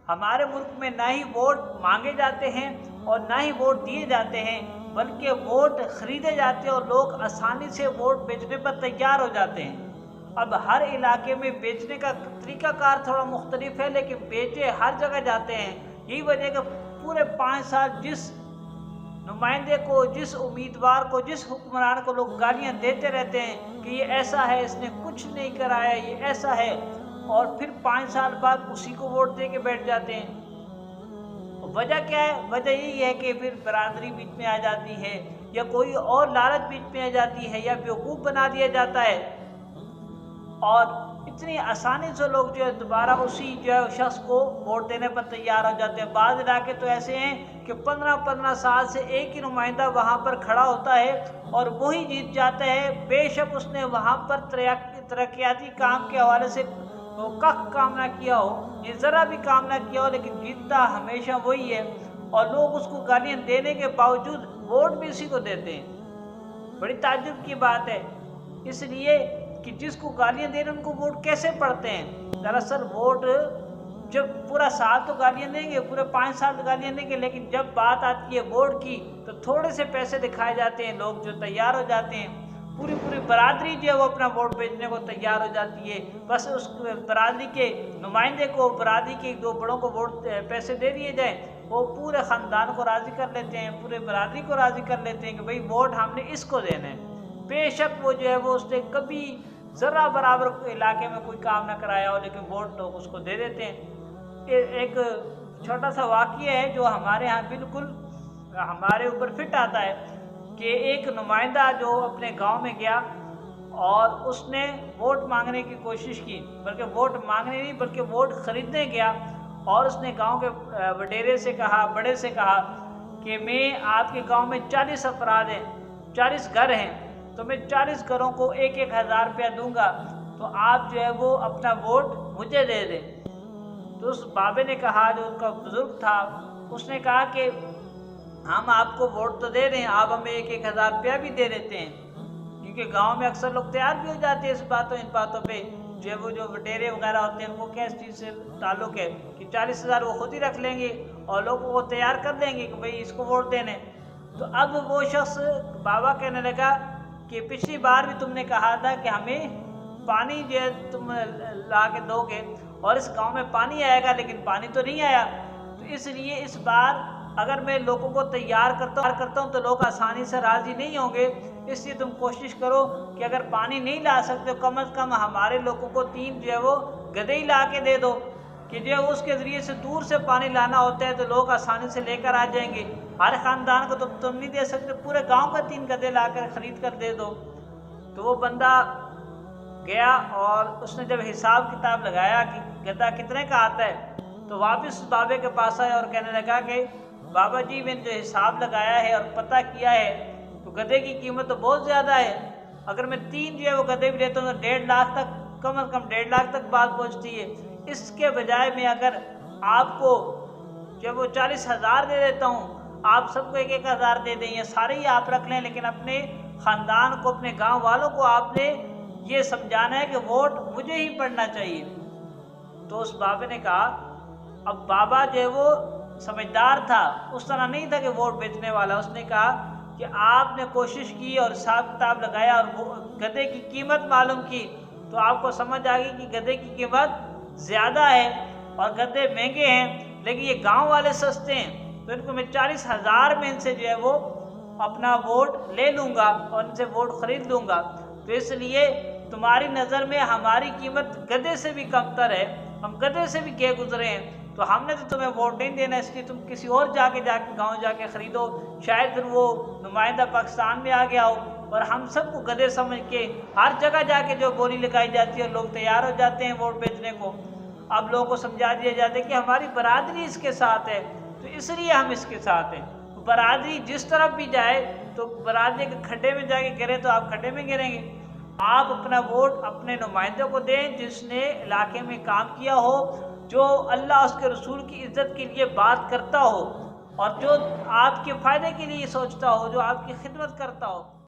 ہمارے ملک میں نہ ہی ووٹ مانگے جاتے ہیں اور نہ ہی ووٹ دیے جاتے ہیں، بلکہ ووٹ خریدے جاتے ہیں اور لوگ آسانی سے ووٹ بیچنے پر تیار ہو جاتے ہیں۔ اب ہر علاقے میں بیچنے کا طریقہ کار تھوڑا مختلف ہے، لیکن بیچے ہر جگہ جاتے ہیں۔ یہی وجہ کہ پورے 5 سال جس نمائندے کو، جس امیدوار کو، جس حکمران کو لوگ گالیاں دیتے رہتے ہیں کہ یہ ایسا ہے، اس نے کچھ نہیں کرایا، یہ ایسا ہے، اور پھر 5 سال بعد اسی کو ووٹ دے کے بیٹھ جاتے ہیں۔ وجہ کیا ہے؟ وجہ یہی ہے کہ پھر برادری بیچ میں آ جاتی ہے، یا کوئی اور لالچ بیچ میں آ جاتی ہے، یا بیوقوف بنا دیا جاتا ہے، اور اتنی آسانی سے لوگ جو ہے دوبارہ اسی جو ہے شخص کو ووٹ دینے پر تیار ہو جاتے ہیں۔ بعض علاقے تو ایسے ہیں کہ 15 سال سے ایک ہی نمائندہ وہاں پر کھڑا ہوتا ہے اور وہی جیت جاتا ہے، بے شک اس نے وہاں پر ترقیاتی کام کے حوالے سے کام نہ کیا ہو، یہ ذرا بھی کام نہ کیا ہو، لیکن جیتتا ہمیشہ وہی ہے، اور لوگ اس کو گالیاں دینے کے باوجود ووٹ بھی اسی کو دیتے ہیں۔ بڑی تعجب کی بات ہے، اس لیے کہ جس کو گالیاں دے رہے ہیں ان کو ووٹ کیسے پڑتے ہیں؟ دراصل ووٹ جب پورا سال تو گالیاں دیں گے، پورے 5 سال تو گالیاں دیں گے، لیکن جب بات آتی ہے ووٹ کی تو تھوڑے سے پیسے دکھائے جاتے ہیں، لوگ جو تیار ہو جاتے ہیں، پوری برادری جو ہے وہ اپنا ووٹ بیچنے کو تیار ہو جاتی ہے۔ بس اس برادری کے نمائندے کو، برادری کے 2 بڑوں کو ووٹ پیسے دے دیے جائیں، وہ پورے خاندان کو راضی کر لیتے ہیں، پورے برادری کو راضی کر لیتے ہیں کہ بھئی ووٹ ہم نے اس کو دینا ہے، بے شک وہ جو ہے وہ اس نے کبھی ذرا برابر علاقے میں کوئی کام نہ کرایا ہو، لیکن ووٹ لوگ اس کو دے دیتے ہیں۔ ایک چھوٹا سا واقعہ ہے جو ہمارے ہاں بالکل ہمارے اوپر فٹ آتا ہے، کہ ایک نمائندہ جو اپنے گاؤں میں گیا اور اس نے ووٹ مانگنے کی کوشش کی، بلکہ ووٹ مانگنے نہیں بلکہ ووٹ خریدنے گیا، اور اس نے گاؤں کے وڈیرے سے کہا، بڑے سے کہا کہ میں آپ کے گاؤں میں 40 افراد ہیں، 40 گھر ہیں، تو میں 40 گھروں کو 1,000 روپیہ دوں گا، تو آپ جو ہے وہ اپنا ووٹ مجھے دے دیں۔ تو اس بابے نے کہا، جو ان کا بزرگ تھا، اس نے کہا کہ ہم آپ کو ووٹ تو دے رہے ہیں، آپ ہمیں 1,000 روپیہ بھی دے دیتے ہیں، کیونکہ گاؤں میں اکثر لوگ تیار بھی ہو جاتے ہیں ان باتوں پہ، جو وڈیرے وغیرہ ہوتے ہیں ان کو کیا اس چیز سے تعلق ہے کہ 40,000 وہ خود ہی رکھ لیں گے اور لوگوں کو تیار کر دیں گے کہ بھئی اس کو ووٹ دینے۔ تو اب وہ شخص بابا کہنے لگا کہ پچھلی بار بھی تم نے کہا تھا کہ ہمیں پانی جو ہے تم لا کے دو گے، اور اس گاؤں میں پانی آئے گا، لیکن پانی تو نہیں آیا، تو اس لیے اس بار اگر میں لوگوں کو تیار کرتا ہوں تو لوگ آسانی سے راضی نہیں ہوں گے، اس لیے تم کوشش کرو کہ اگر پانی نہیں لا سکتے کم از کم ہمارے لوگوں کو 3 جو ہے وہ گدھے ہی لا کے دے دو، کہ جو ہے اس کے ذریعے سے دور سے پانی لانا ہوتا ہے تو لوگ آسانی سے لے کر آ جائیں گے۔ ہر خاندان کو تو تم نہیں دے سکتے، پورے گاؤں کا 3 گدھے لا کر خرید کر دے دو۔ تو وہ بندہ گیا اور اس نے جب حساب کتاب لگایا کہ گدھا کتنے کا آتا ہے، تو واپس بابے کے پاس آیا اور کہنے لگا کہ بابا جی میں نے جو حساب لگایا ہے اور پتہ کیا ہے تو گدھے کی قیمت تو بہت زیادہ ہے، اگر میں 3 جو ہے وہ گدھے بھی لیتا ہوں تو 1.5 لاکھ تک، کم از کم 1.5 لاکھ تک بات پہنچتی ہے۔ اس کے بجائے میں اگر آپ کو جب وہ 40,000 دے دیتا ہوں، آپ سب کو 1,000 دے دیں، یا سارے ہی آپ رکھ لیں، لیکن اپنے خاندان کو، اپنے گاؤں والوں کو آپ نے یہ سمجھانا ہے کہ ووٹ مجھے ہی پڑنا چاہیے۔ تو اس بابے نے کہا، اب بابا جو ہے وہ سمجھدار تھا، اس طرح نہیں تھا کہ ووٹ بیچنے والا، اس نے کہا کہ آپ نے کوشش کی اور حساب کتاب لگایا اور وہ گدھے کی قیمت معلوم کی، تو آپ کو سمجھ آ گئی کہ گدھے کی قیمت زیادہ ہے اور گدھے مہنگے ہیں، لیکن یہ گاؤں والے سستے ہیں، تو ان کو میں 40,000 میں ان سے جو ہے وہ اپنا ووٹ لے لوں گا اور ان سے ووٹ خرید لوں گا۔ تو اس لیے تمہاری نظر میں ہماری قیمت گدھے سے بھی کم تر ہے، ہم گدھے سے بھی گئے گزرے ہیں، تو ہم نے تو تمہیں ووٹ نہیں دینا، اس لیے تم کسی اور گاؤں جا کے خریدو، شاید پھر وہ نمائندہ پاکستان میں آ گیا ہو اور ہم سب کو گدھے سمجھ کے ہر جگہ جا کے جو بولی لگائی جاتی ہے اور لوگ تیار ہو جاتے ہیں ووٹ بیچنے کو۔ اب لوگوں کو سمجھا دیا جاتا ہے کہ ہماری برادری اس کے ساتھ ہے، تو اس لیے ہم اس کے ساتھ ہیں۔ برادری جس طرف بھی جائے تو برادری کے کھڈے میں جا کے گرے تو آپ کھڈے میں گریں گے۔ آپ اپنا ووٹ اپنے نمائندوں کو دیں جس نے علاقے میں کام کیا ہو، جو اللہ اس کے رسول کی عزت کے لیے بات کرتا ہو، اور جو آپ کے فائدے کے لیے سوچتا ہو، جو آپ کی خدمت کرتا ہو۔